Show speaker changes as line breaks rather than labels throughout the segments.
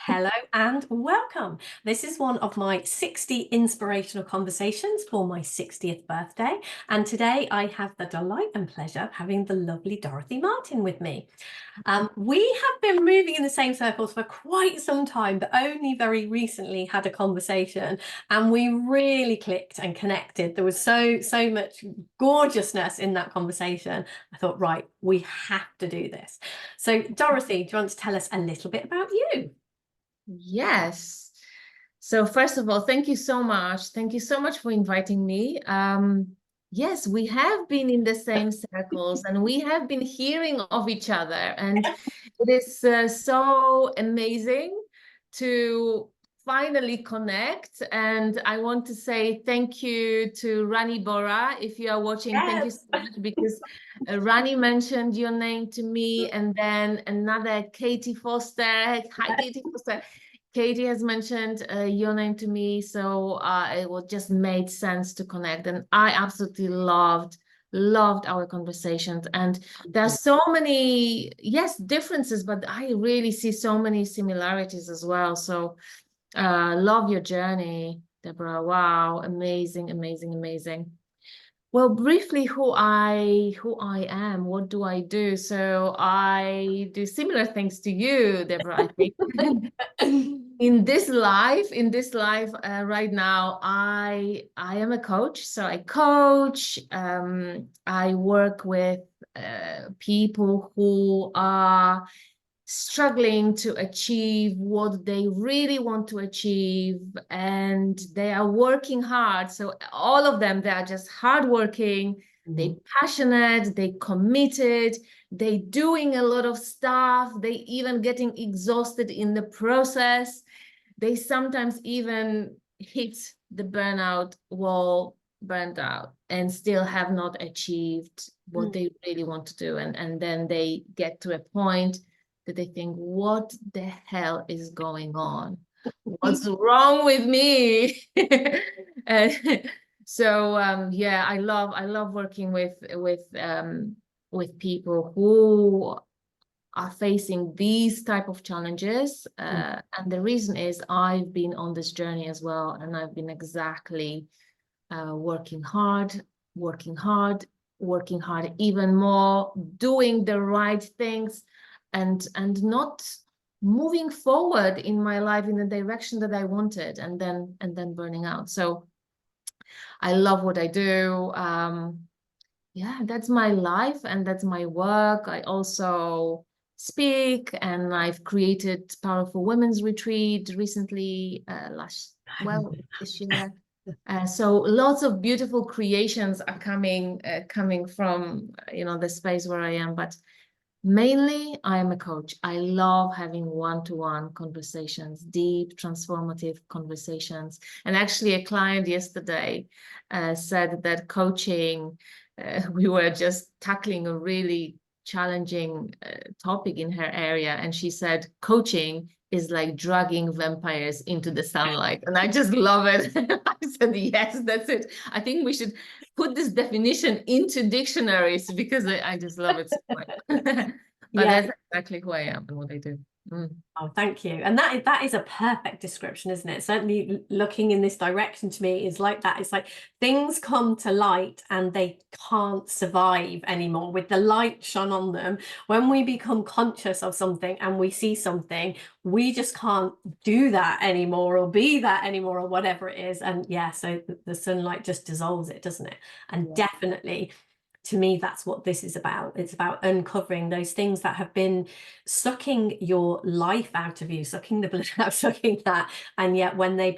Hello and welcome. This is one of my 60 inspirational conversations for my 60th birthday. And today I have the delight and pleasure of having the lovely Dorothy Martin with me. We have been moving in the same circles for quite some time, but only very recently had a conversation and we really clicked and connected. There was so much gorgeousness in that conversation. I thought, right, we have to do this. So Dorothy, do you want to tell us a little bit about you?
Yes. So first of all, thank you so much. Thank you so much for inviting me. Yes, we have been in the same circles and we have been hearing of each other. And it is so amazing to finally connect. And I want to say thank you to Rani Bora. If you are watching, thank you so
Yes.
much because Rani mentioned your name to me, and then another Katie Foster. Hi, Katie Foster. Katie has mentioned your name to me, so it was just made sense to connect. And I absolutely loved our conversations. And there are so many, yes, differences, but I really see so many similarities as well. So love your journey, Deborah. Wow, amazing, amazing, amazing. Well, briefly, who I am, what do I do? So I do similar things to you, Deborah, I think. In this life right now, I am a coach. So I coach. I work with people who are struggling to achieve what they really want to achieve, and they are working hard. So all of them, they are just hardworking, they passionate, they committed, they doing a lot of stuff, they even getting exhausted in the process. They sometimes even hit the burnout wall, burned out, and still have not achieved what they really want to do. And then they get to a point that they think, what the hell is going on? What's wrong with me? And so yeah, I love working with people who are facing these type of challenges. And the reason is I've been on this journey as well, and I've been exactly working hard, working hard, working hard even more, doing the right things, and not moving forward in my life in the direction that I wanted, and then burning out. So I love what I do. Yeah, that's my life and that's my work. I also speak, and I've created Powerful Women's Retreat recently, this year. So lots of beautiful creations are coming from the space where I am, but mainly I am a coach. I love having one-to-one conversations, deep, transformative conversations. And actually, a client yesterday said that coaching, we were just tackling a really challenging topic in her area, and she said coaching is like dragging vampires into the sunlight. And I just love it. I said, yes, that's it. I think we should put this definition into dictionaries because I just love it so much. But
Yeah.
that's exactly who I am and what I do. Mm.
Oh, thank you. And that is a perfect description, isn't it? Certainly looking in this direction to me is like that. It's like things come to light and they can't survive anymore with the light shone on them. When we become conscious of something and we see something, we just can't do that anymore or be that anymore or whatever it is. And yeah, so the sunlight just dissolves it, doesn't it? And
Yeah.
definitely to me, that's what this is about. It's about uncovering those things that have been sucking your life out of you, sucking the blood out, sucking that. And yet when you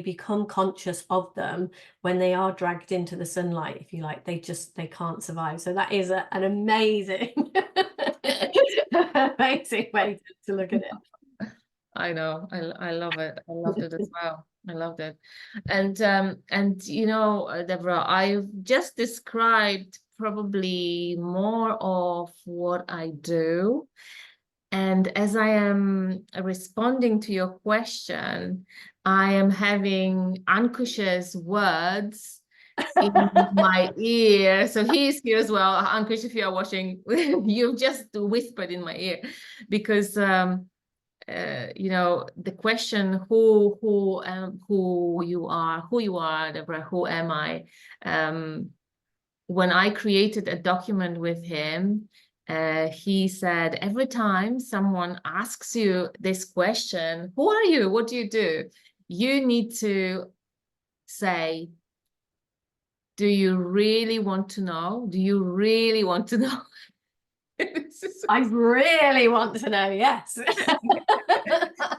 become conscious of them, when they are dragged into the sunlight, if you like, they can't survive. So that is an amazing, amazing way to look at it.
I know. I love it. I loved it as well. I loved it. And Deborah, I've just described probably more of what I do. And as I am responding to your question, I am having Ankush's words in my ear. So he's here as well. Ankush, if you are watching, you've just whispered in my ear because you know, the question who you are, Deborah, who am I? When I created a document with him, he said, every time someone asks you this question, who are you? What do you do? You need to say, do you really want to know? Do you really want to know?
I really want to know, yes.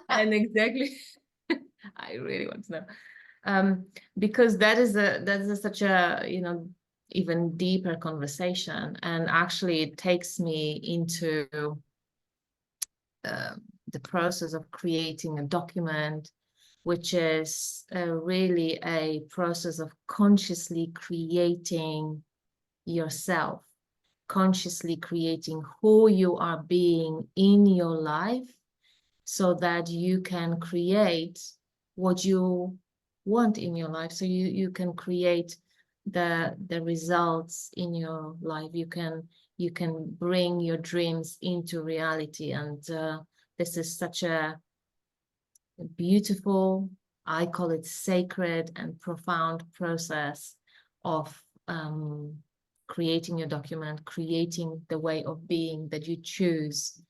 And exactly, I really want to know. Because that is such a, you know, even deeper conversation, and actually it takes me into the process of creating a document, which is really a process of consciously creating yourself, consciously creating who you are being in your life, so that you can create what you want in your life. So you can create the results in your life. You can bring your dreams into reality. And this is such a beautiful, I call it sacred and profound process of creating your document, creating the way of being that you choose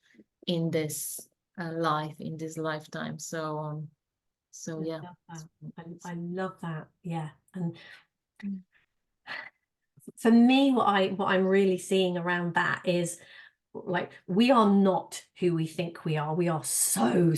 in this life, in this lifetime. So yeah.
I love that. Yeah. And for me, what I'm really seeing around that is, like, we are not who we think we are. We are so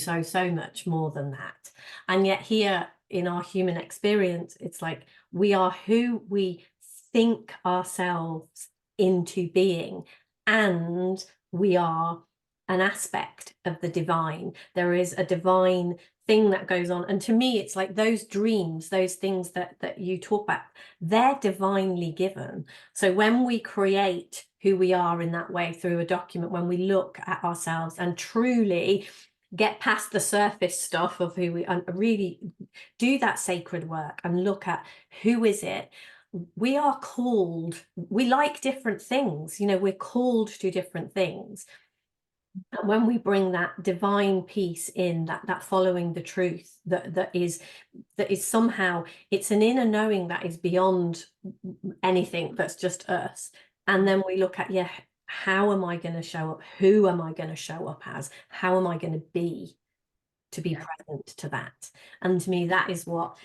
much more than that. And yet here in our human experience, it's like we are who we think ourselves into being, and we are an aspect of the divine. There is a divine thing that goes on, and to me it's like those dreams, those things that you talk about, they're divinely given. So when we create who we are in that way through a document, when we look at ourselves and truly get past the surface stuff of who we, and really do that sacred work and look at who is it, we are called, we like different things, you know, we're called to different things. And when we bring that divine piece in, that following the truth, that is somehow, it's an inner knowing that is beyond anything that's just us. And then we look at, yeah, how am I going to show up? Who am I going to show up as? How am I going to be present to that? And to me, that is what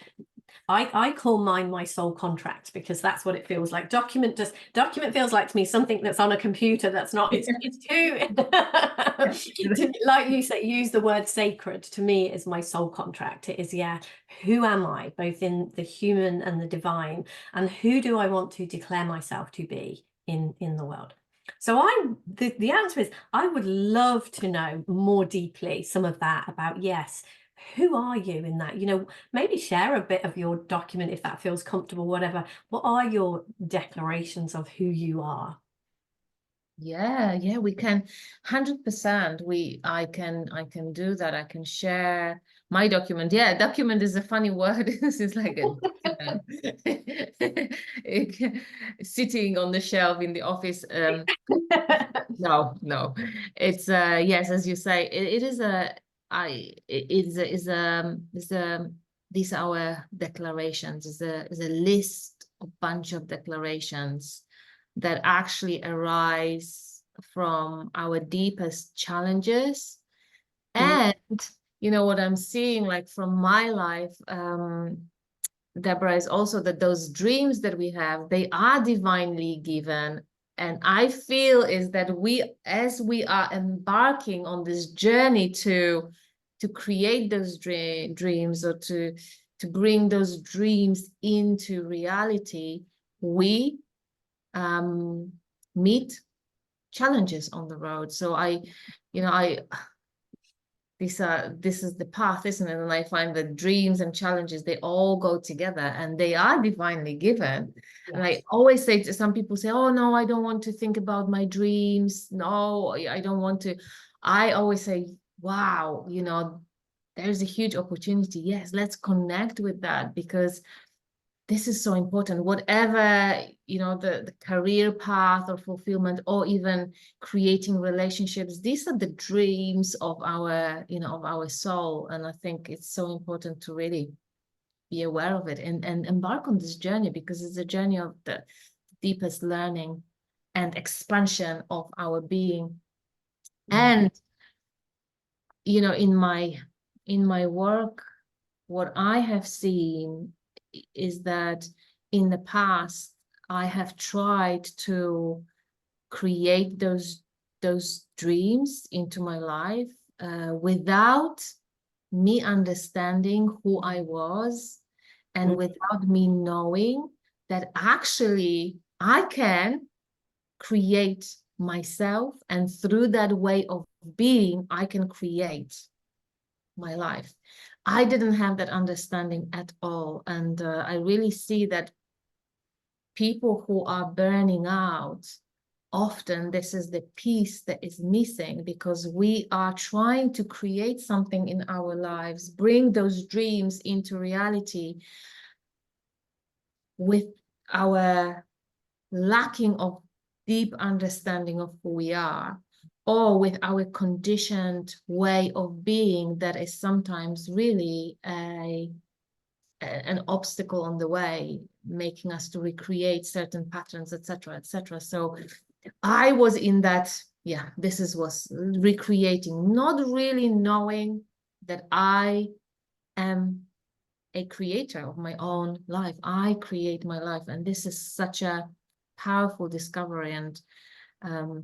I call mine my soul contract, because that's what it feels like. Document feels like to me something that's on a computer. That's not, it's too like you say, use the word sacred. To me, it is my soul contract. It is, yeah, who am I, both in the human and the divine, and who do I want to declare myself to be in the world? So the answer is, I would love to know more deeply some of that about, yes, who are you in that? You know, maybe share a bit of your document if that feels comfortable, whatever. What are your declarations of who you are?
Yeah, we can 100%. I can do that. I can share my document. Yeah, document is a funny word. This is like a document sitting on the shelf in the office. No, it's yes, as you say, it is a these are our declarations. Is a list, a bunch of declarations that actually arise from our deepest challenges. And you know what I'm seeing, like from my life, Deborah, is also that those dreams that we have, they are divinely given. And I feel is that as we are embarking on this journey to create those dreams, or to bring those dreams into reality, we meet challenges on the road. So this is the path, isn't it? And I find that dreams and challenges, they all go together, and they are divinely given. Yes. And I always say to some people, say, oh no, I don't want to think about my dreams. No, I don't want to. I always say, wow, you know, there's a huge opportunity. Yes, let's connect with that, because this is so important. Whatever, you know, the career path or fulfillment, or even creating relationships, these are the dreams of our, you know, of our soul. And I think it's so important to really be aware of it and embark on this journey, because it's a journey of the deepest learning and expansion of our being. And, you know, in my work, what I have seen is that in the past, I have tried to create those dreams into my life without me understanding who I was, and without me knowing that actually I can create myself, and through that way of being, I can create my life. I didn't have that understanding at all. And I really see that people who are burning out, often this is the piece that is missing, because we are trying to create something in our lives, bring those dreams into reality, with our lacking of deep understanding of who we are, or with our conditioned way of being that is sometimes really an obstacle on the way, making us to recreate certain patterns, etc., etc. So I was in that, yeah, was recreating, not really knowing that I am a creator of my own life. I create my life, and this is such a powerful discovery, and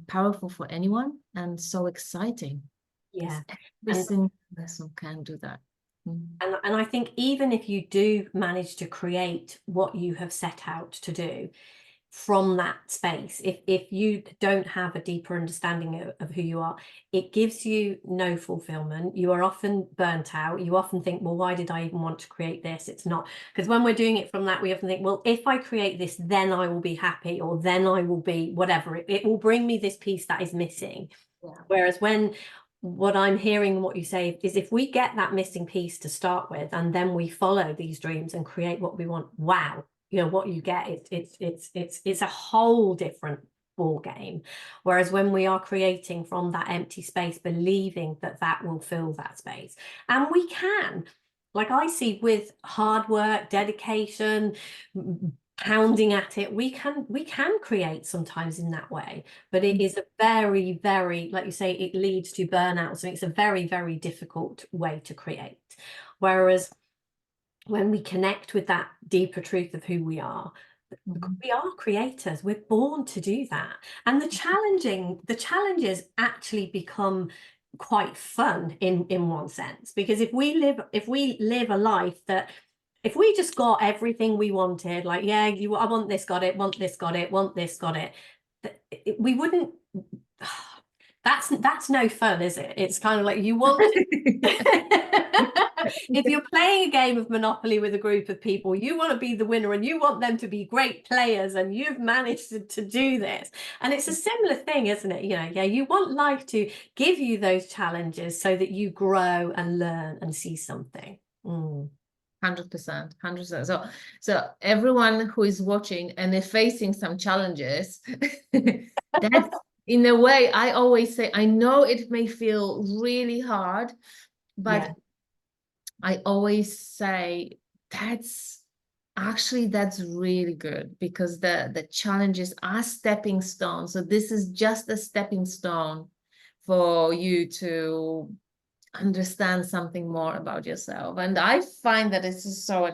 powerful for anyone, and so exciting.
Yeah.
Every
And
single person can do that.
and I think even if you do manage to create what you have set out to do from that space, if you don't have a deeper understanding of who you are, it gives you no fulfillment. You are often burnt out. You often think, well, why did I even want to create this? It's not, because when we're doing it from that, we often think, well, if I create this, then I will be happy, or then I will be whatever. It will bring me this piece that is missing.
Yeah.
Whereas what I'm hearing, what you say, is if we get that missing piece to start with, and then we follow these dreams and create what we want, wow, you know, what you get, it's a whole different ball game. Whereas when we are creating from that empty space, believing that that will fill that space, and we can, like I see with hard work, dedication, pounding at it, we can create sometimes in that way, but it is a very, very, like you say, it leads to burnout, so it's a very, very difficult way to create. Whereas when we connect with that deeper truth of who we are creators, we're born to do that. And the challenges actually become quite fun in one sense, because if we live a life that, if we just got everything we wanted, like, yeah, I want this, got it, want this, got it, want this, got it, we wouldn't. That's no fun, is it? It's kind of like you want if you're playing a game of Monopoly with a group of people, you want to be the winner and you want them to be great players, and you've managed to do this. And it's a similar thing, isn't it? You know, yeah, you want life to give you those challenges so that you grow and learn and see something.
100%, 100%. So everyone who is watching and is facing some challenges, that's, in a way, I always say, I know it may feel really hard, but
Yeah.
I always say that's really good, because the challenges are stepping stones. So this is just a stepping stone for you to understand something more about yourself. And I find that this is so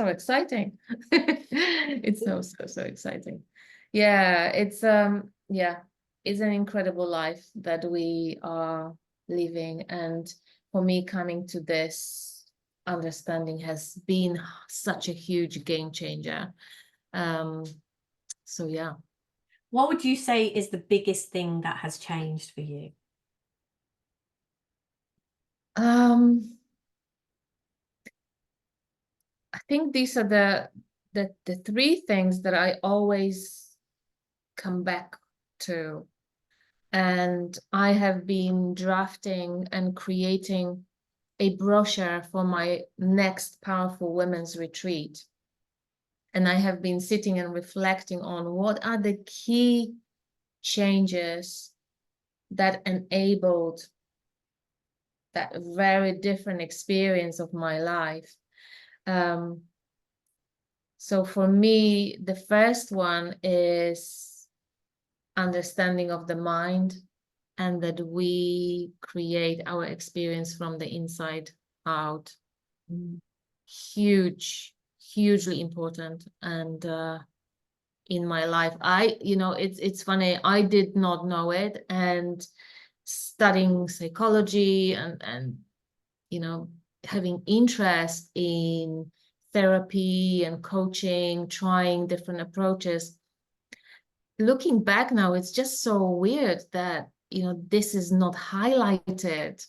exciting. It's so exciting. Yeah, it's it's an incredible life that we are living. And for me, coming to this understanding has been such a huge game changer. So yeah.
What would you say is the biggest thing that has changed for you?
I think these are the three things that I always come back to. And I have been drafting and creating a brochure for my next Powerful Women's Retreat. And I have been sitting and reflecting on what are the key changes that enabled that very different experience of my life. So for me, the first one is understanding of the mind, and that we create our experience from the inside out. Hugely important. And in my life, it's funny, I did not know it, and studying psychology and having interest in therapy and coaching, trying different approaches. Looking back now, it's just so weird that this is not highlighted.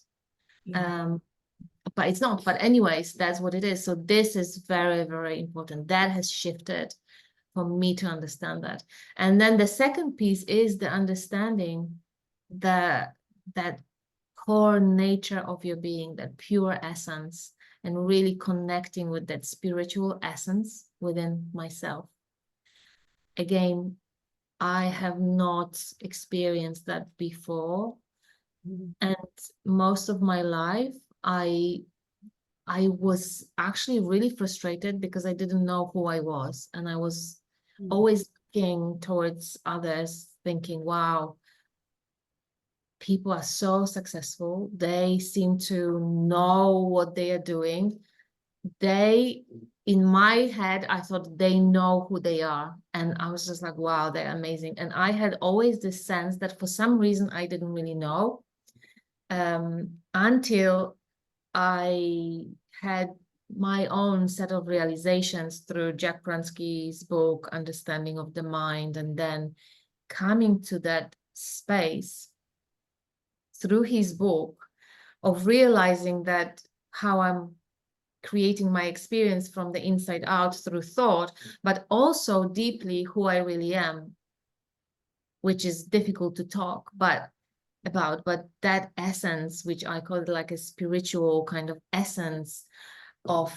But it's not. But anyways, that's what it is. So this is very, very important. That has shifted for me to understand that. And then the second piece is the understanding that core nature of your being, that pure essence, and really connecting with that spiritual essence within myself. Again, I have not experienced that before. And most of my life, I was actually really frustrated because I didn't know who I was. And I was always looking towards others, thinking, wow, people are so successful. They seem to know what they are doing. In my head, I thought they know who they are. And I was just like, wow, they're amazing. And I had always this sense that for some reason I didn't really know, until I had my own set of realizations through Jack Pransky's book, Understanding of the Mind, and then coming to that space through his book of realizing that how I'm creating my experience from the inside out through thought, but also deeply who I really am, which is difficult to talk about, but that essence, which I call it like a spiritual kind of essence or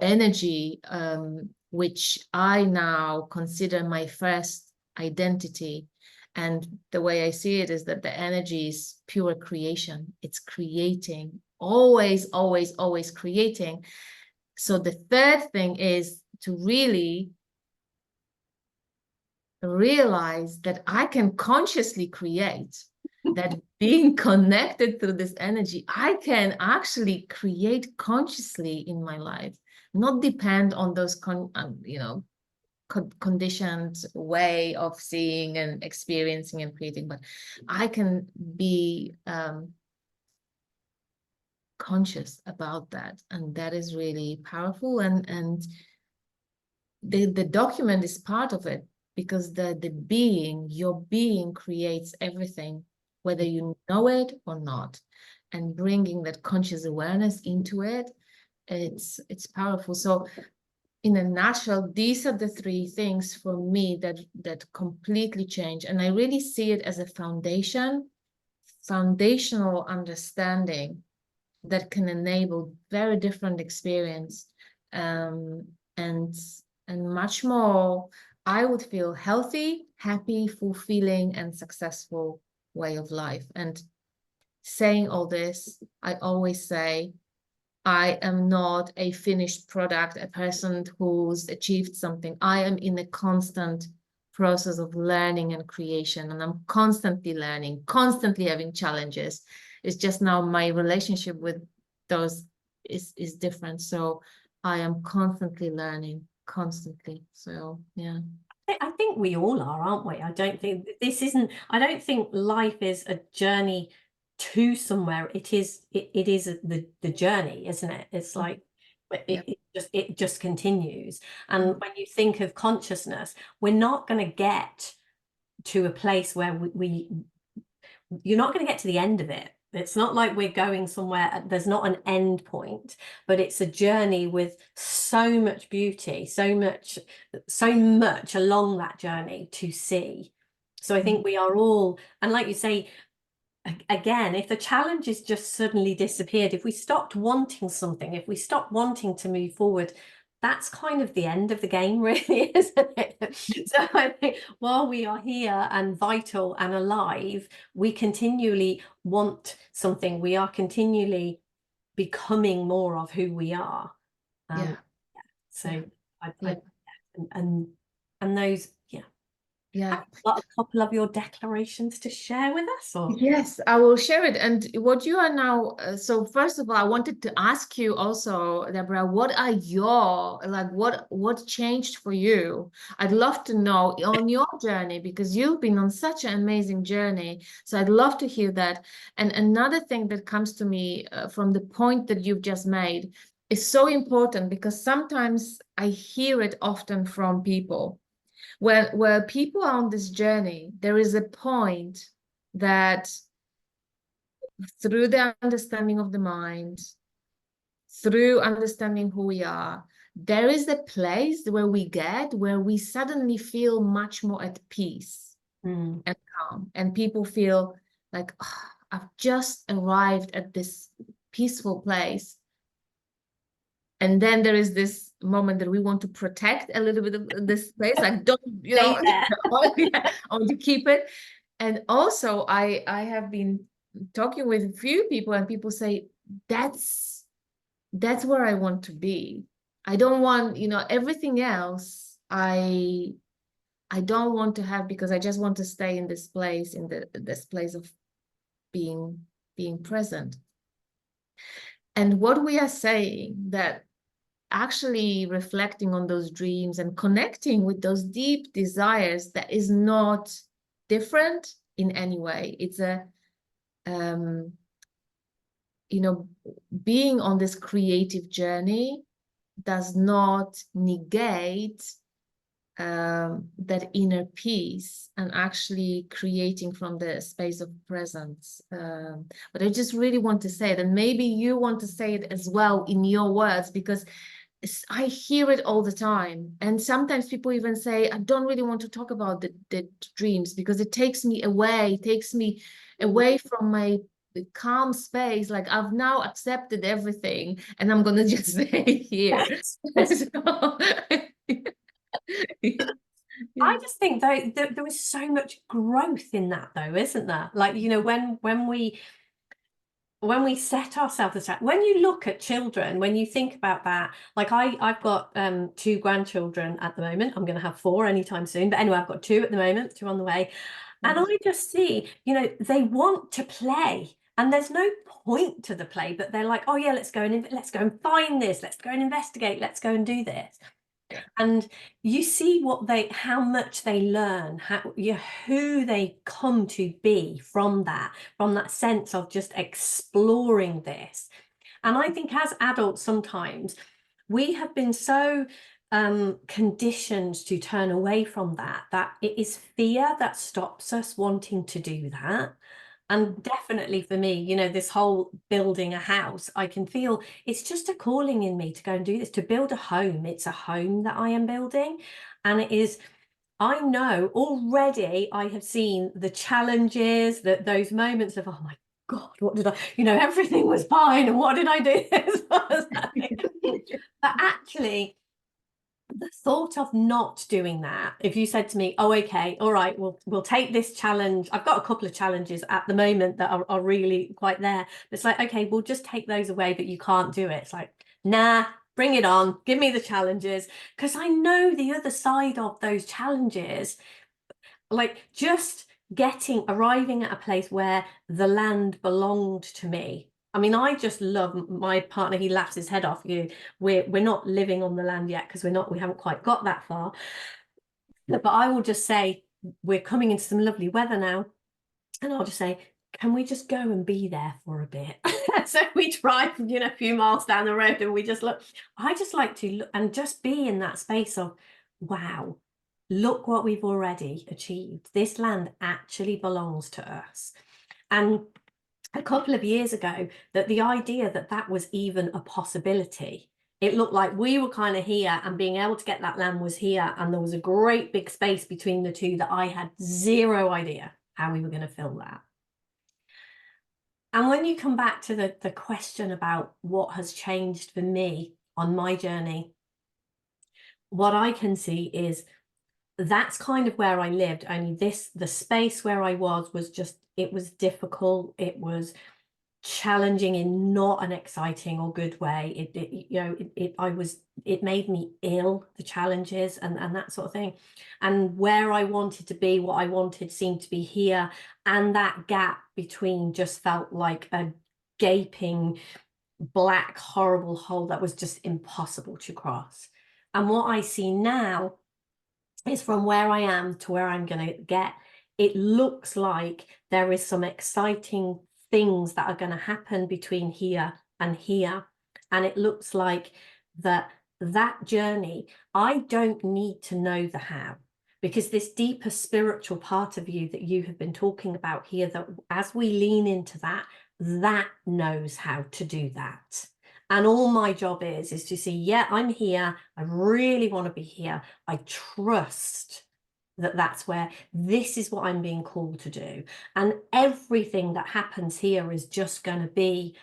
energy, which I now consider my first identity. And the way I see it is that the energy is pure creation. It's creating, always creating. So the third thing is to really realize that I can consciously create, that being connected through this energy, I can actually create consciously in my life, not depend on those conditioned way of seeing and experiencing and creating, but I can be conscious about that. And that is really powerful. And the document is part of it, because your being creates everything, whether you know it or not. And bringing that conscious awareness into it, it's powerful. So in a nutshell, these are the three things for me that completely change. And I really see it as a foundational understanding that can enable very different experience, and much more, I would feel, healthy, happy, fulfilling, and successful way of life. And saying all this, I always say, I am not a finished product, a person who's achieved something. I am in a constant process of learning and creation, and I'm constantly learning, constantly having challenges. It's just now my relationship with those is different. So I am constantly learning, constantly. So yeah.
I think we all are, aren't we? I don't think life is a journey to somewhere. It is the journey, isn't it? It's like it just continues. And when you think of consciousness, we're not going to get to a place where you're not going to get to the end of it. It's not like we're going somewhere, there's not an end point, but it's a journey with so much beauty, so much along that journey to see. So I think we are all, and like you say, again, if the challenges just suddenly disappeared, if we stopped wanting something, if we stopped wanting to move forward, that's kind of the end of the game, really, isn't it? So I think while we are here and vital and alive, we continually want something. We are continually becoming more of who we are.
Yeah.
So
Yeah.
I
Yeah.
and those, yeah.
Yeah.
Have you got a couple of your declarations to share with us, or?
Yes, I will share it. And what you are now, so first of all, I wanted to ask you also, Deborah, what are your, like, what changed for you? I'd love to know on your journey, because you've been on such an amazing journey. So I'd love to hear that. And another thing that comes to me from the point that you've just made is so important, because sometimes I hear it often from people. Where people are on this journey, there is a point that through the understanding of the mind, through understanding who we are, there is a place where we suddenly feel much more at peace and calm. And people feel like, "Oh, I've just arrived at this peaceful place." And then there is this moment that we want to protect a little bit of this place, like, don't,
Stay there.
I want to keep it. And also, I have been talking with a few people, and people say, that's where I want to be. I don't want, everything else, I don't want to have, because I just want to stay in this place, this place of being present. And what we are saying, that actually reflecting on those dreams and connecting with those deep desires, that is not different in any way. It's a being on this creative journey does not negate that inner peace and actually creating from the space of presence. But I just really want to say it, and maybe you want to say it as well in your words, because I hear it all the time. And sometimes people even say, I don't really want to talk about the dreams, because it takes me away from my calm space. Like, I've now accepted everything and I'm gonna just stay here. So,
I just think though there was so much growth in that, though, isn't there? Like, when we set ourselves a track, when you look at children, when you think about that, like I've got 2 grandchildren at the moment. I'm going to have 4 anytime soon, but anyway, I've got 2 at the moment, 2 on the way. And I just see, they want to play, and there's no point to the play, but they're like, oh yeah, let's go and find this, let's go and investigate, let's go and do this. And you see how much they learn, who they come to be from that sense of just exploring this. And I think as adults, sometimes we have been so conditioned to turn away from that it is fear that stops us wanting to do that. And definitely for me, this whole building a house, I can feel it's just a calling in me to go and do this, to build a home. It's a home that I am building. And it is, I know already, I have seen the challenges, those moments of, oh my God, what did I, everything was fine. And what did I do? But actually, the thought of not doing that, if you said to me, oh, okay, all right, we'll take this challenge. I've got a couple of challenges at the moment that are really quite there. It's like, okay, we'll just take those away, but you can't do it. It's like, nah, bring it on. Give me the challenges. Because I know the other side of those challenges, like just arriving at a place where the land belonged to me. I mean, I just love my partner. He laughs his head off. We're not living on the land yet, because we haven't quite got that far. But I will just say, we're coming into some lovely weather now, and I'll just say, can we just go and be there for a bit? So we drive, a few miles down the road, and we just look. I just like to look and just be in that space of, wow, look what we've already achieved. This land actually belongs to us. And a couple of years ago, that the idea that was even a possibility, it looked like we were kind of here, and being able to get that land was here, and there was a great big space between the two that I had zero idea how we were going to fill that. And when you come back to the question about what has changed for me on my journey, what I can see is that's kind of where I lived. Only the space where I was just, it was difficult. It was challenging in not an exciting or good way. It made me ill, the challenges and that sort of thing. And where I wanted to be, what I wanted seemed to be here. And that gap between just felt like a gaping, black, horrible hole that was just impossible to cross. And what I see now is from where I am to where I'm going to get, it looks like there is some exciting things that are going to happen between here and here. And it looks like that journey, I don't need to know the how, because this deeper spiritual part of you that you have been talking about here, that as we lean into that, that knows how to do that. And all my job is to see, yeah, I'm here. I really want to be here. I trust that that's where, this is what I'm being called to do. And everything that happens here is just going to be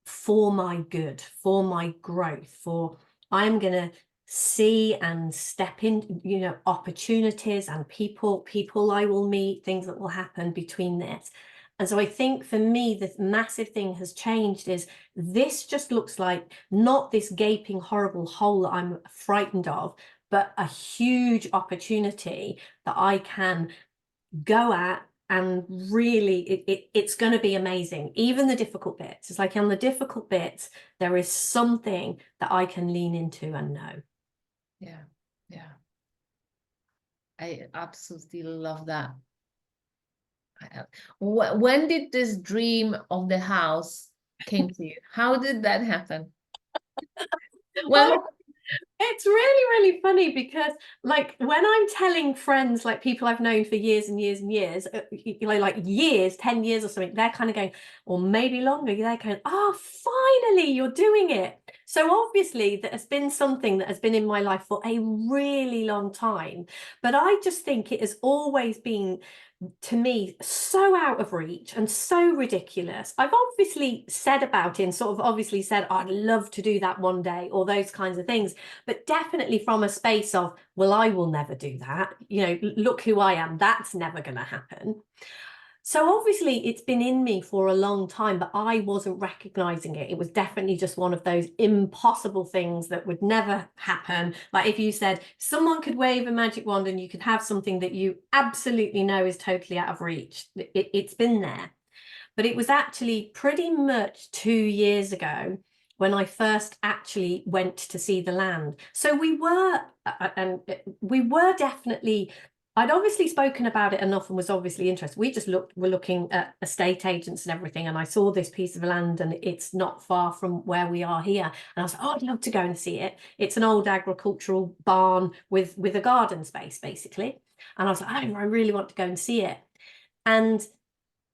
for my good, for my growth, for I'm going to see and step in, opportunities and people I will meet, things that will happen between this. And so I think for me, the massive thing has changed is this just looks like not this gaping, horrible hole that I'm frightened of, but a huge opportunity that I can go at. And really, it's going to be amazing. Even the difficult bits. It's like on the difficult bits, there is something that I can lean into and know.
Yeah, yeah. I absolutely love that. When did this dream of the house came to you? How did that happen? When
It's really, really funny because, like, when I'm telling friends, like people I've known for years and years and years, like years, 10 years or something, they're kind of going, or maybe longer, they're going, oh, finally, you're doing it. So obviously, that has been something that has been in my life for a really long time. But I just think it has always been, to me, so out of reach and so ridiculous. I've obviously said about it and sort of obviously said, I'd love to do that one day, or those kinds of things, but definitely from a space of, well, I will never do that. Look who I am. That's never going to happen. So obviously it's been in me for a long time, but I wasn't recognizing it. It was definitely just one of those impossible things that would never happen. Like if you said someone could wave a magic wand and you could have something that you absolutely know is totally out of reach. It's been there. But it was actually pretty much 2 years ago when I first actually went to see the land. So we were definitely, I'd obviously spoken about it enough and was obviously interested. We're looking at estate agents and everything, and I saw this piece of land and it's not far from where we are here. And I was like, oh, I'd love to go and see it. It's an old agricultural barn with a garden space, basically. And I was like, oh, I really want to go and see it. And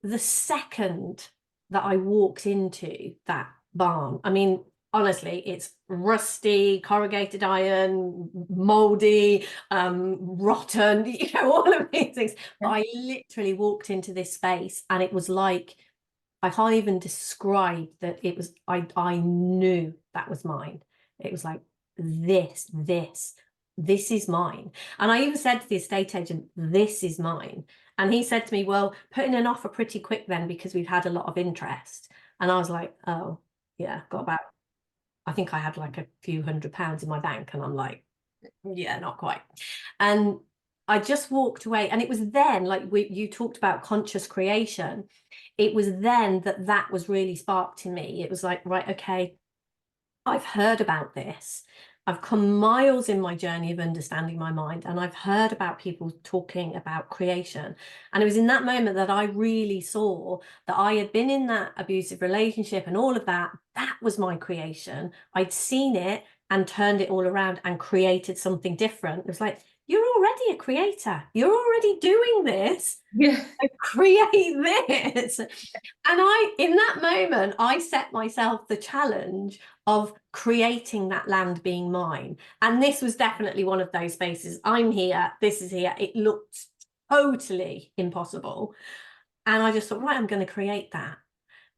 the second that I walked into that barn, I mean, honestly, it's rusty, corrugated iron, moldy, rotten, all of these things. But I literally walked into this space and it was like, I can't even describe that. It was, I knew that was mine. It was like, this is mine. And I even said to the estate agent, this is mine. And he said to me, well, put in an offer pretty quick then, because we've had a lot of interest. And I was like, oh, yeah, got about, I think I had like a few £100 in my bank. And I'm like, yeah, not quite. And I just walked away. And it was then, like you talked about conscious creation. It was then that was really sparked in me. It was like, right, okay, I've heard about this. I've come miles in my journey of understanding my mind, and I've heard about people talking about creation. And it was in that moment that I really saw that I had been in that abusive relationship and all of that. That was my creation. I'd seen it and turned it all around and created something different. It was like, you're already a creator. You're already doing this.
Yeah.
Create this. And in that moment, I set myself the challenge of creating that land being mine. And this was definitely one of those spaces. I'm here, this is here. It looked totally impossible. And I just thought, right, I'm going to create that.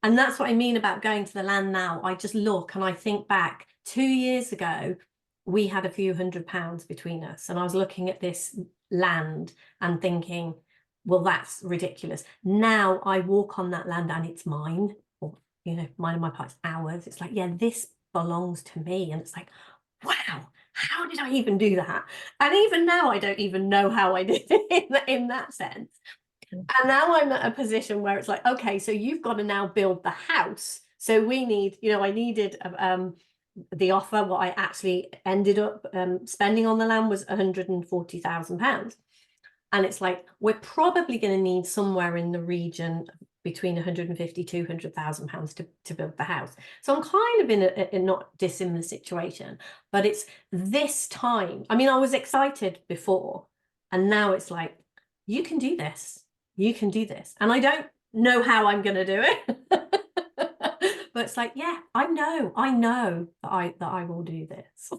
And that's what I mean about going to the land now. I just look and I think back 2 years ago, we had a few £100 between us, and I was looking at this land and thinking, well, that's ridiculous. Now I walk on that land and it's mine, or, you know, mine and my part's ours. It's like, yeah, this belongs to me. And it's like, wow, how did I even do that? And even now, I don't even know how I did it in that sense. And now I'm at a position where it's like, okay, so you've got to now build the house. So we need, you know, I needed the offer. What I actually ended up spending on the land was £140,000. And it's like, we're probably going to need somewhere in the region between 150, £200,000 to build the house. So I'm kind of in a not dissimilar situation, but it's this time. I mean, I was excited before, and now it's like, you can do this. You can do this. And I don't know how I'm going to do it. But it's like, yeah, I know that I will do this.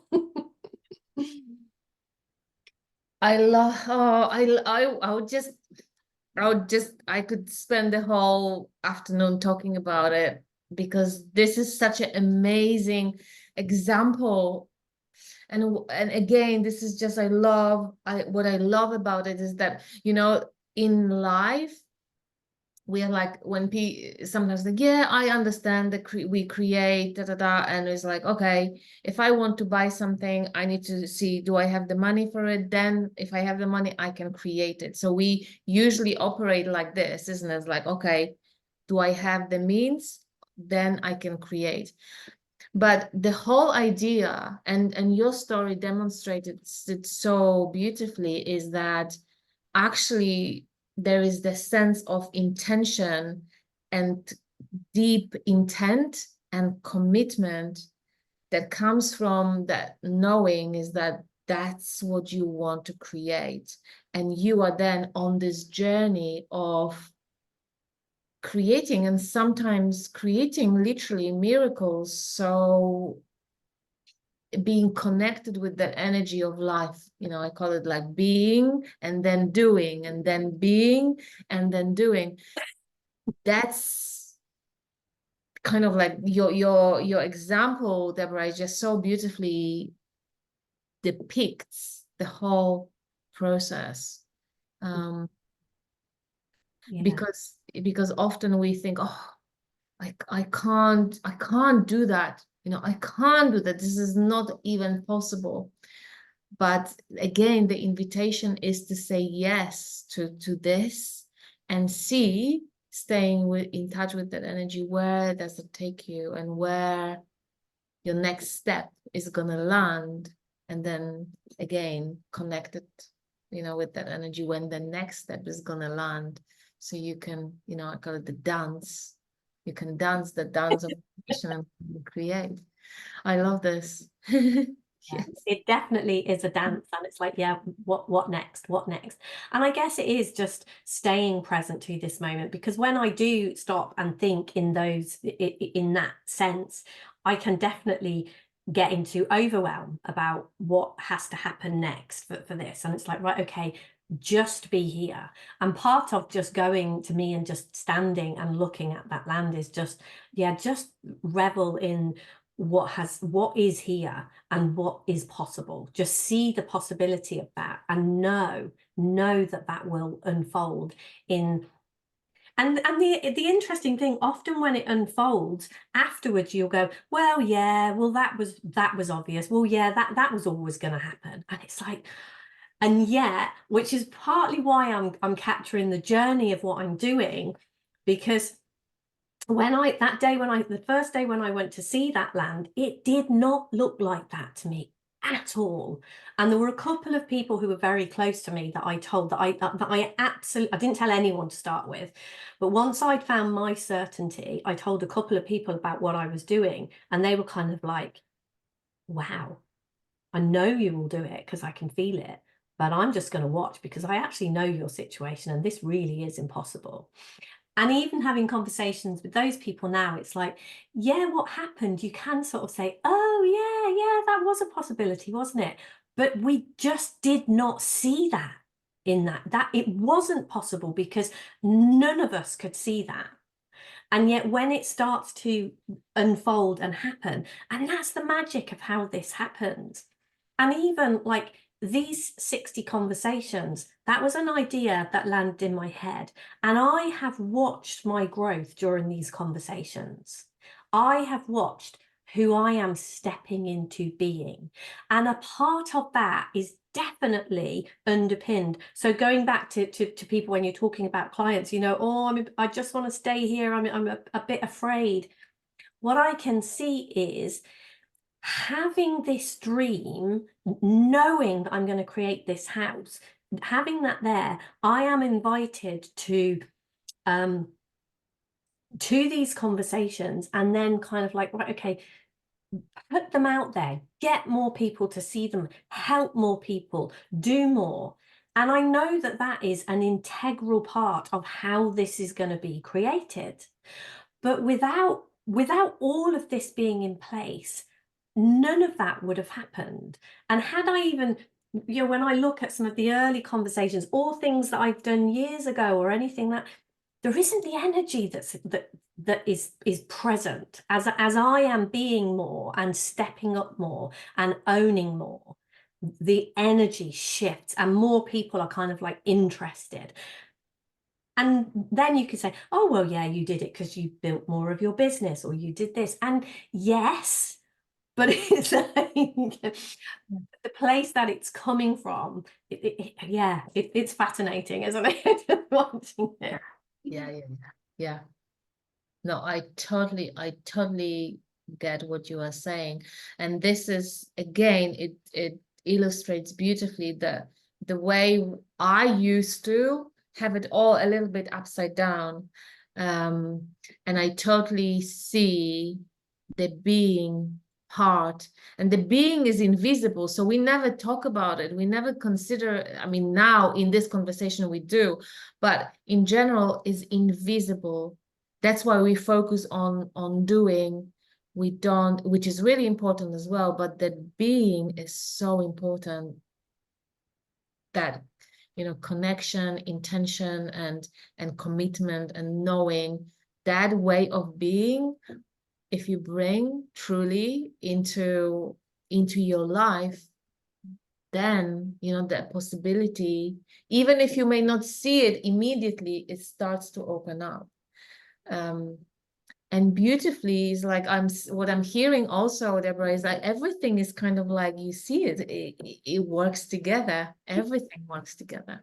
I love, oh, I could spend the whole afternoon talking about it, because this is such an amazing example. And again, this is just, what I love about it is that, you know, in life, we are like, when sometimes like, yeah, I understand that we create and it's like, okay, if I want to buy something, I need to see, do I have the money for it? Then if I have the money, I can create it. So we usually operate like this, isn't it? It's like, okay, do I have the means? Then I can create. But the whole idea, and your story demonstrated it so beautifully, is that actually there is the sense of intention and deep intent and commitment that comes from that knowing, is that that's what you want to create. And you are then on this journey of creating, and sometimes creating literally miracles. So being connected with that energy of life, you know, I call it like being and then doing, and then being and then doing. That's kind of like your example, Deborah, is just so beautifully depicts the whole process.
Yeah.
Because often we think, oh, I can't do that, you know, I can't do that, this is not even possible. But again, the invitation is to say yes to this, and see, staying in touch with that energy, where does it take you, and where your next step is gonna land. And then again, connect it, you know, with that energy when the next step is gonna land. So you can, you know, I call it the dance. You can dance the dance of creation and create. I love this.
Yeah,
Yes.
it definitely is a dance, and it's like, yeah, what next? What next? And I guess it is just staying present to this moment, because when I do stop and think in in that sense, I can definitely get into overwhelm about what has to happen next for this. And it's like, right, okay, just be here. And part of just going to me and just standing and looking at that land is just, yeah, just revel in what is here and what is possible. Just see the possibility of that, and know that that will unfold in. And the interesting thing, often when it unfolds afterwards, you'll go, well, yeah, well, that was obvious, well, yeah, that was always going to happen. And it's like, and yet, which is partly why I'm capturing the journey of what I'm doing, because the first day when I went to see that land, it did not look like that to me at all. And there were a couple of people who were very close to me that I told that I absolutely, I didn't tell anyone to start with, but once I'd found my certainty, I told a couple of people about what I was doing, and they were kind of like, wow, I know you will do it because I can feel it, but I'm just going to watch because I actually know your situation and this really is impossible. And even having conversations with those people now, it's like, yeah, what happened? You can sort of say, oh, yeah, that was a possibility, wasn't it? But we just did not see that that it wasn't possible because none of us could see that. And yet when it starts to unfold and happen, and that's the magic of how this happens, And even like these 60 conversations, that was an idea that landed in my head. And I have watched my growth during these conversations. I have watched who I am stepping into being. And a part of that is definitely underpinned. So going back to people when you're talking about clients, you know, oh, I just want to stay here. I'm a bit afraid. What I can see is having this dream, knowing that I'm going to create this house, having that there, I am invited to these conversations, and then kind of like, right, okay, put them out there, get more people to see them, help more people, do more. And I know that that is an integral part of how this is going to be created. But without all of this being in place, none of that would have happened. And had I even, you know, when I look at some of the early conversations or things that I've done years ago or anything, that there isn't the energy that is present as I am being more and stepping up more and owning more. The energy shifts and more people are kind of like interested. And then you could say, oh, well, yeah, you did it because you built more of your business or you did this. And yes, but it's like the place that it's coming from, it's fascinating, isn't it? Watching it.
Yeah. No, I totally get what you are saying. And this is, again, it illustrates beautifully the way I used to have it all a little bit upside down. And I totally see the being part, and the being is invisible, so we never talk about it, we never consider. I mean, now in this conversation we do, but in general is invisible. That's why we focus on doing. We don't, which is really important as well, but that being is so important. That, you know, connection, intention, and commitment, and knowing that way of being, if you bring truly into your life, then, you know, that possibility, even if you may not see it immediately, it starts to open up. And beautifully is like, what I'm hearing also, Deborah, is like everything is kind of like, you see it works together. Everything works together.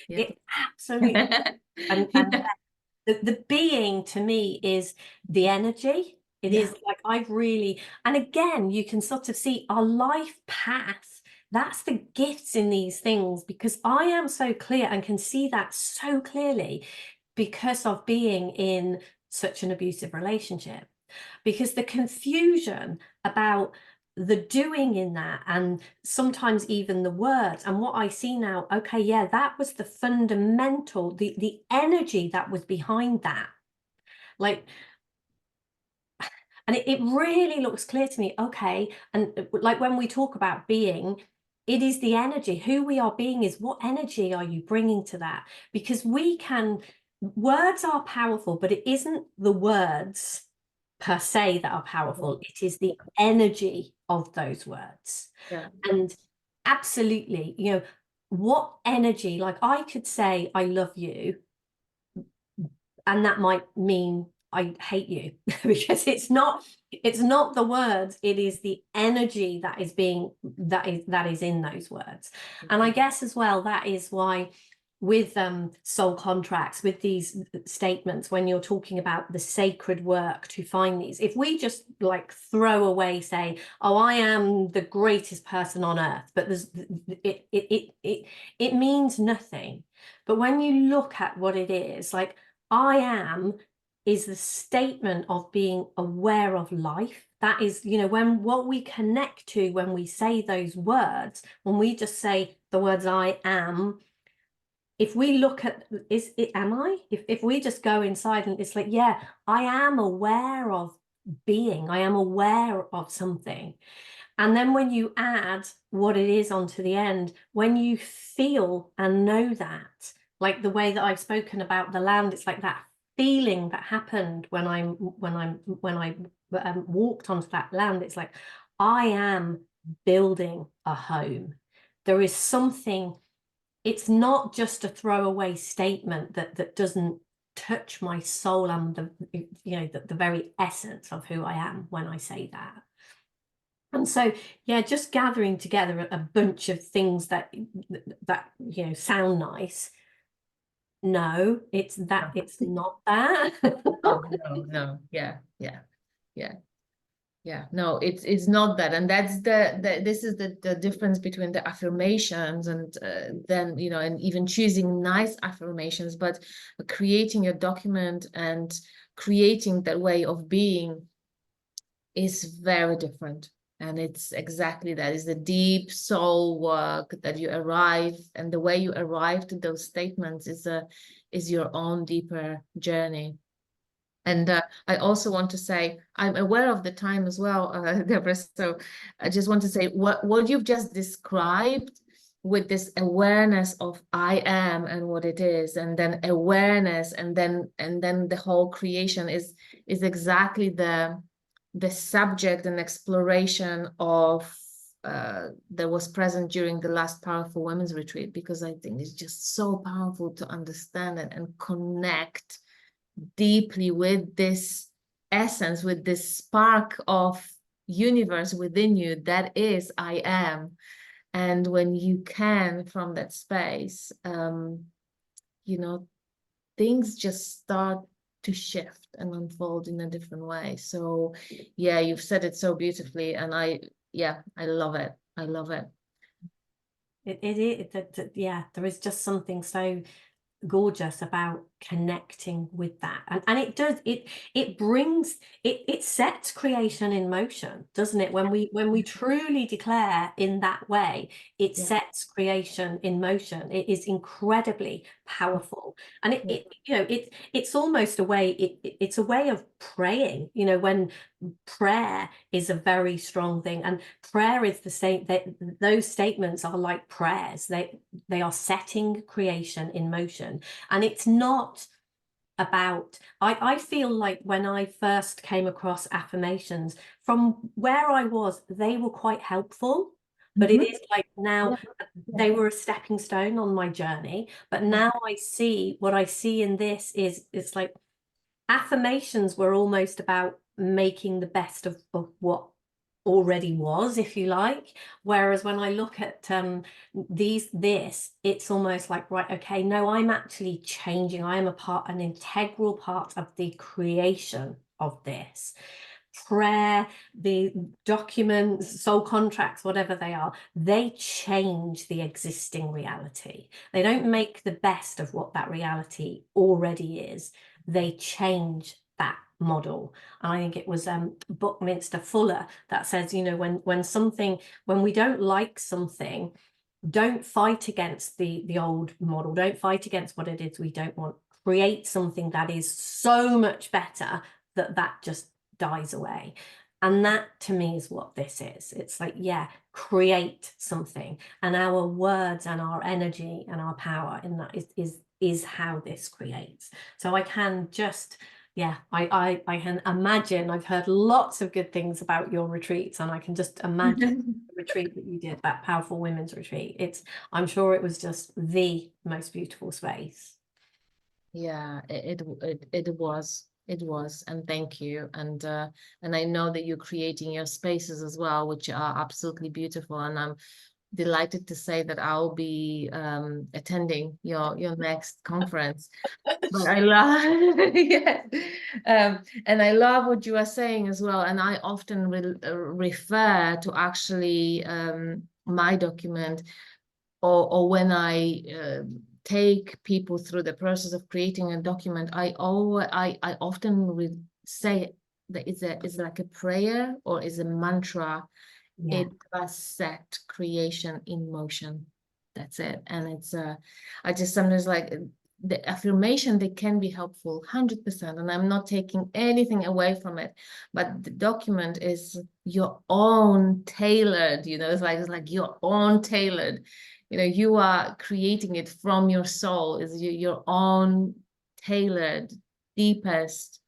Yeah.
It absolutely. And the being to me is the energy. It is like I've really, and again, you can sort of see our life path. That's the gifts in these things, because I am so clear and can see that so clearly because of being in such an abusive relationship. Because the confusion about the doing in that, and sometimes even the words, and what I see now, okay, yeah, that was the fundamental, the energy that was behind that. Like, and it really looks clear to me, okay, and like when we talk about being, it is the energy. Who we are being is what energy are you bringing to that? Because words are powerful, but it isn't the words per se that are powerful. It is the energy of those words.
Yeah.
And absolutely, you know, what energy, like I could say, I love you, and that might mean I hate you because it's not the words, it is the energy that is in those words. And I guess as well, that is why with soul contracts, with these statements, when you're talking about the sacred work to find these, if we just like throw away, say, oh, I am the greatest person on earth, but it means nothing. But when you look at what it is, like I am is the statement of being aware of life. That is, you know, when what we connect to when we say those words, when we just say the words I am, if we look at, is it, am I? If we just go inside and it's like, yeah, I am aware of being, I am aware of something. And then when you add what it is onto the end, when you feel and know that, like the way that I've spoken about the land, it's like that feeling that happened when I walked onto that land. It's like, I am building a home. There is something, it's not just a throwaway statement that doesn't touch my soul and the very essence of who I am when I say that. And so, yeah, just gathering together a bunch of things that sound nice. No, it's not that.
Oh, no, yeah. No, it's not that, and that's this is the difference between the affirmations and then and even choosing nice affirmations, but creating a document and creating that way of being is very different. And it's exactly that, is the deep soul work that you arrive, and the way you arrive to those statements is your own deeper journey. And I also want to say, I'm aware of the time as well, Deborah. So I just want to say what you've just described with this awareness of I am and what it is, and then awareness, and then the whole creation is exactly the subject and exploration of that was present during the last Powerful Women's Retreat, because I think it's just so powerful to understand it and connect deeply with this essence, with this spark of universe within you that is I am. And when you can, from that space, things just start to shift and unfold in a different way. So yeah, you've said it so beautifully, and I love it. I love it.
Yeah, there is just something so gorgeous about connecting with that, and it brings it sets creation in motion, doesn't it? When we truly declare in that way, it sets creation in motion. It is incredibly powerful, and it's almost a way, it's a way of praying, when prayer is a very strong thing, and prayer is the same, that those statements are like prayers. They are setting creation in motion. And it's not about, I feel like when I first came across affirmations, from where I was, they were quite helpful. But it is like now, they were a stepping stone on my journey. But now I see, what I see in this is, it's like affirmations were almost about making the best of what already was, if you like. Whereas when I look at this, it's almost like, right, okay, no, I'm actually changing. I am an integral part of the creation of this. Prayer, the documents, soul contracts, whatever they are, they change the existing reality. They don't make the best of what that reality already is. They change that model. And I think it was Buckminster Fuller that says, when we don't like something, don't fight against the old model, don't fight against what it is we don't want. Create something that is so much better that just dies away. And that, to me, is what this is. It's like, yeah, create something, and our words and our energy and our power in that is how this creates. So I can just, I can imagine, I've heard lots of good things about your retreats, and I can just imagine the retreat that you did, that Powerful Women's Retreat. I'm sure it was just the most beautiful space.
Yeah, it was, and thank you. And I know that you're creating your spaces as well, which are absolutely beautiful, and I'm delighted to say that I'll be attending your next conference. But I love and I love what you are saying as well. And I often refer to actually my document, or when I take people through the process of creating a document, I often say that it's like a prayer or is a mantra.
Yeah.
It does set creation in motion. That's it. And it's I just sometimes like the affirmation, they can be helpful 100%, and I'm not taking anything away from it, but the document is your own tailored, it's like your own tailored, you are creating it from your soul, is your own tailored, deepest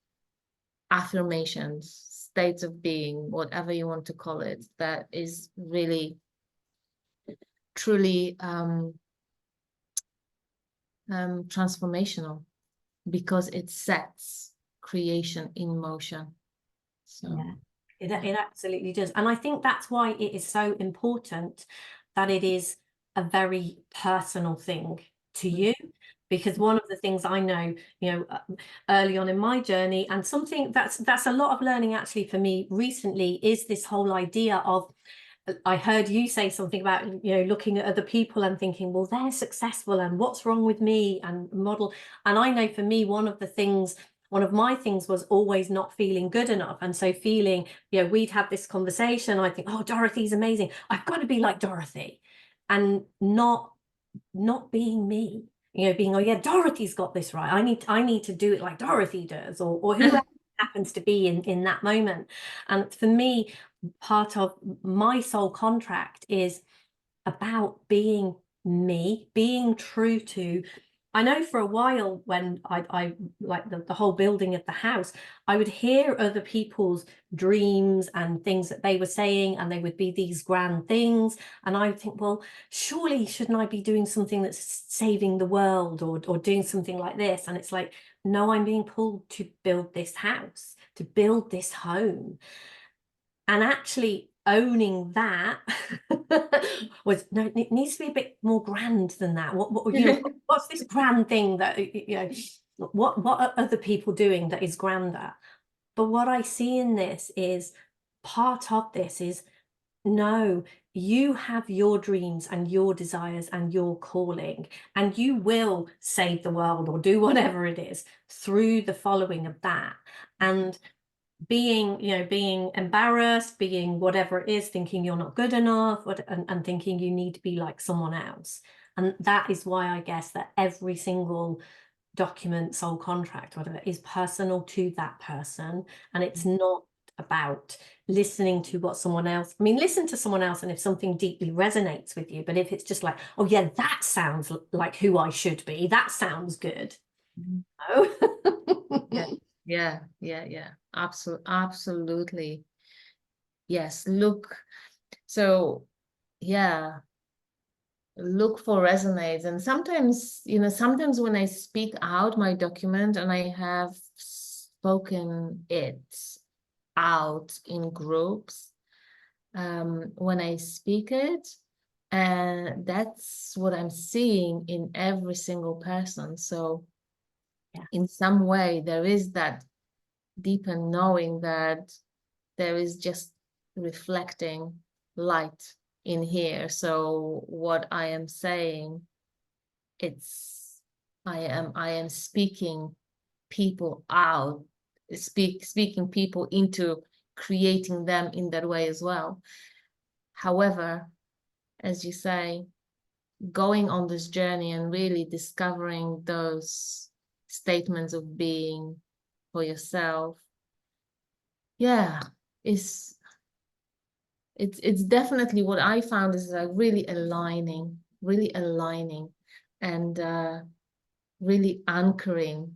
affirmations, states of being, whatever you want to call it, that is really, truly transformational, because it sets creation in motion. So
yeah, it absolutely does. And I think that's why it is so important that it is a very personal thing to you. Because one of the things I know, early on in my journey, and something that's a lot of learning actually for me recently, is this whole idea of, I heard you say something about, looking at other people and thinking, well, they're successful and what's wrong with me, and model. And I know for me, one of my things was always not feeling good enough. And so feeling, we'd have this conversation, I think, oh, Dorothy's amazing, I've got to be like Dorothy, and not being me, being, oh yeah, Dorothy's got this right, I need to do it like Dorothy does, or whoever happens to be in that moment. And for me, part of my soul contract is about being me, being true to, I know for a while when I like the whole building of the house, I would hear other people's dreams and things that they were saying, and they would be these grand things. And I would think, well, surely shouldn't I be doing something that's saving the world, or doing something like this? And it's like, no, I'm being pulled to build this house, to build this home. And actually owning that was, no, it needs to be a bit more grand than that. What's this grand thing that, what are other people doing that is grander? But what I see in this is, part of this is, no, you have your dreams and your desires and your calling, and you will save the world or do whatever it is through the following of that. And being embarrassed, being whatever it is, thinking you're not good enough, and thinking you need to be like someone else. And that is why I guess that every single document, soul contract, whatever, is personal to that person. And it's not about listening to what someone else, listen to someone else, and if something deeply resonates with you, but if it's just like, oh yeah, that sounds like who I should be, that sounds good. Oh.
Yeah. Absolutely. Yes. So yeah, look for resonates. And sometimes, sometimes when I speak out my document, and I have spoken it out in groups, when I speak it, and that's what I'm seeing in every single person. So
Yeah.
in some way, there is that deeper knowing that there is just reflecting light in here. So what I am saying, I am speaking people out, speaking people into creating them in that way as well. However, as you say, going on this journey and really discovering those statements of being for yourself, yeah, it's definitely, what I found is like really aligning, and really anchoring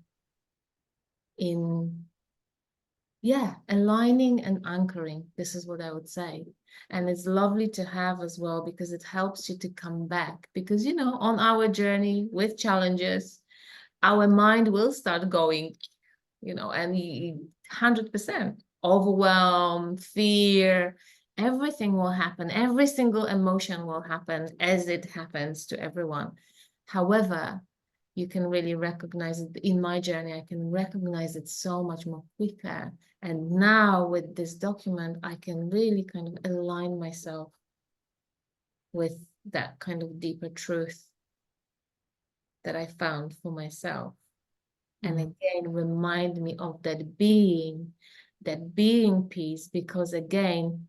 in, aligning and anchoring. This is what I would say. And it's lovely to have as well, because it helps you to come back, because on our journey with challenges, our mind will start going, and 100% overwhelm, fear, everything will happen. Every single emotion will happen, as it happens to everyone. However, you can really recognize it. In my journey, I can recognize it so much more quicker. And now with this document, I can really kind of align myself with that kind of deeper truth that I found for myself. And again, remind me of that being piece, because again,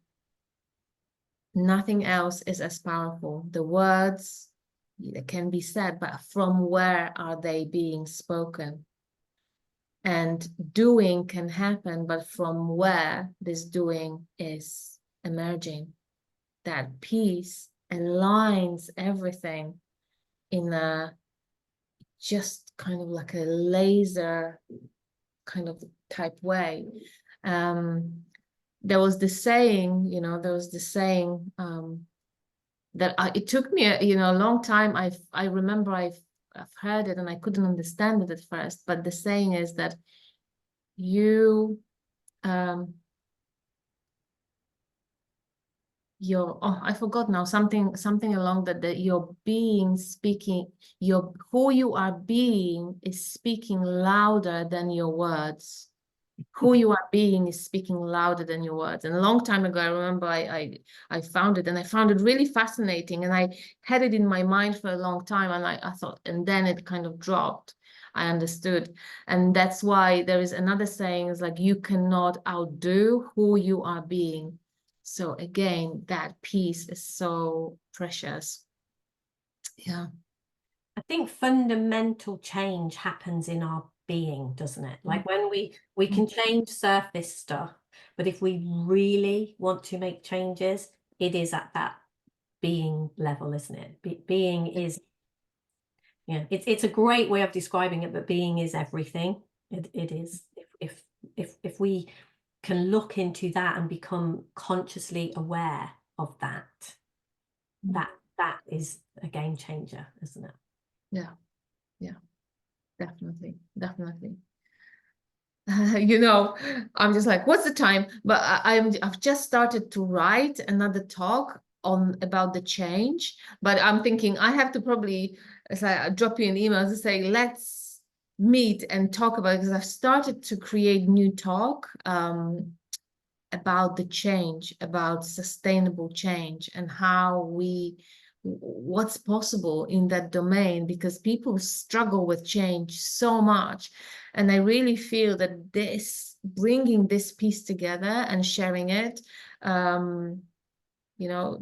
nothing else is as powerful. The words can be said, but from where are they being spoken? And doing can happen, but from where this doing is emerging. That piece aligns everything in a just kind of like a laser kind of type way. there was this saying, that it took me a long time. I remember I've heard it and I couldn't understand it at first, but the saying is that you I forgot now, something along that your being speaking, who you are being is speaking louder than your words. Who you are being is speaking louder than your words. And a long time ago, I remember I found it, and I found it really fascinating, and I had it in my mind for a long time, and I thought, and then it kind of dropped. I understood. And that's why there is another saying, is like, you cannot outdo who you are being. So again, that piece is so precious. Yeah.
I think fundamental change happens in our being, doesn't it? Like when we can change surface stuff, but if we really want to make changes, it is at that being level, isn't it? Being is, yeah, it's a great way of describing it, but being is everything. It is. If we can look into that and become consciously aware of that, that is a game changer, isn't it?
Yeah, definitely. I'm just like, what's the time? But I've just started to write another talk about the change, but I'm thinking I have to probably, it's like, I'll drop you an email to say, let's meet and talk about it, because I've started to create new talk about the change, about sustainable change, and what's possible in that domain, because people struggle with change so much. And I really feel that bringing this piece together and sharing it,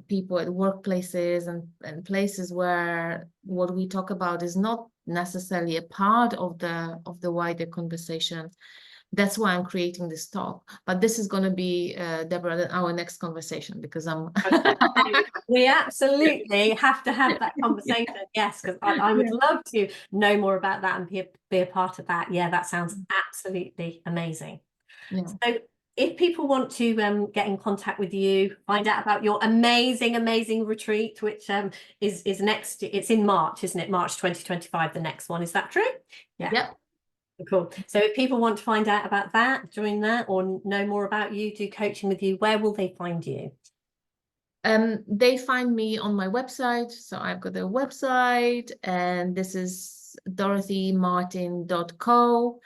people at workplaces and places where what we talk about is not necessarily a part of the wider conversation. That's why I'm creating this talk. But this is going to be, Deborah, our next conversation, because
we absolutely have to have that conversation. Yes, because I would love to know more about that and be a part of that. Yeah, that sounds absolutely amazing.
Yeah.
So if people want to get in contact with you, find out about your amazing retreat, which is next, it's in March, isn't it? March 2025, the next one. Is that true? Yeah.
Yep.
Cool. So if people want to find out about that, join that, or know more about you, do coaching with you, where will they find you?
They find me on my website. So I've got a website, and this is dorothymartin.co,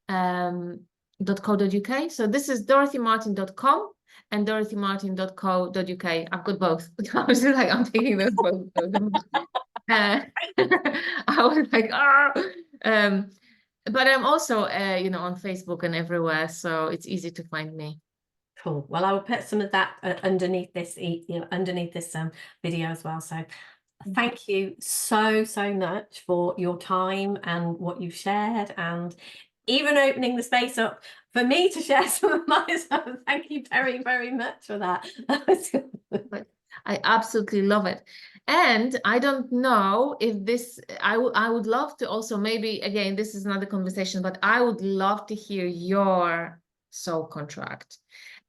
.co.uk. So this is dorothymartin.com and dorothymartin.co.uk. I've got both. I was just like, I'm taking those both. I was like, but I'm also, on Facebook and everywhere, so it's easy to find me.
Cool. Well, I will put some of that underneath this, underneath this video as well. So thank you so much for your time and what you've shared, and even opening the space up for me to share some of my stuff. Thank you very much for that.
I absolutely love it. And I don't know if this, I would love to also, maybe, again, this is another conversation, but I would love to hear your soul contract.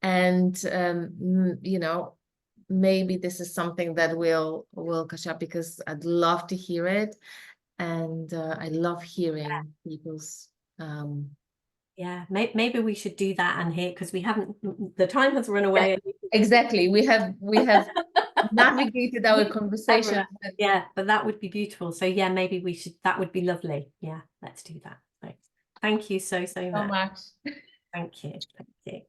And, maybe this is something that we'll catch up, because I'd love to hear it. And I love hearing people's
yeah, maybe we should do that and here, because we haven't, the time has run away.
Yeah, exactly. We have navigated our conversation.
Yeah, but that would be beautiful. So yeah, maybe we should, that would be lovely. Yeah, let's do that. So, thank you so much.
Thank you.
Thank you.